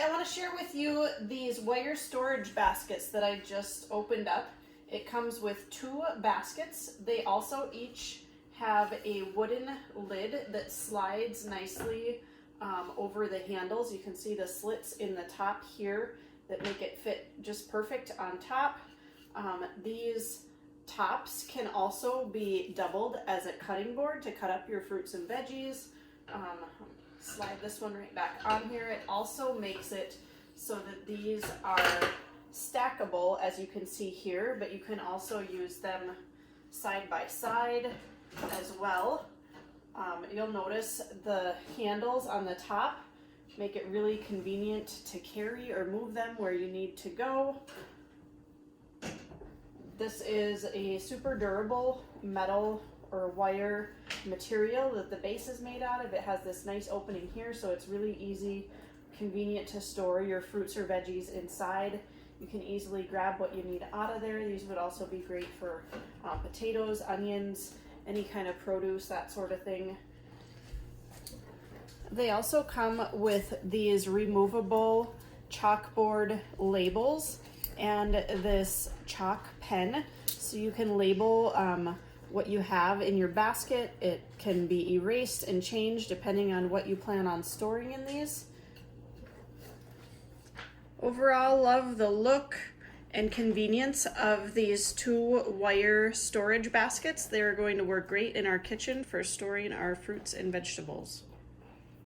I want to share with you these wire storage baskets that I just opened up. It comes with 2 baskets. They also each have a wooden lid that slides nicely over the handles. You can see the slits in the top here that make it fit just perfect on top. These tops can also be doubled as a cutting board to cut up your fruits and veggies. Slide this one right back on here. It also makes it so that these are stackable, as you can see here, but you can also use them side by side as well. You'll notice the handles on the top make it really convenient to carry or move them where you need to go. This is a super durable metal or wire material that the base is made out of. It has this nice opening here, so it's really easy, convenient to store your fruits or veggies inside. You can easily grab what you need out of there. These would also be great for potatoes, onions, any kind of produce, that sort of thing. They also come with these removable chalkboard labels and this chalk pen, so you can label what you have in your basket. It can be erased and changed depending on what you plan on storing in these. Overall, love the look and convenience of these 2 wire storage baskets. They're going to work great in our kitchen for storing our fruits and vegetables.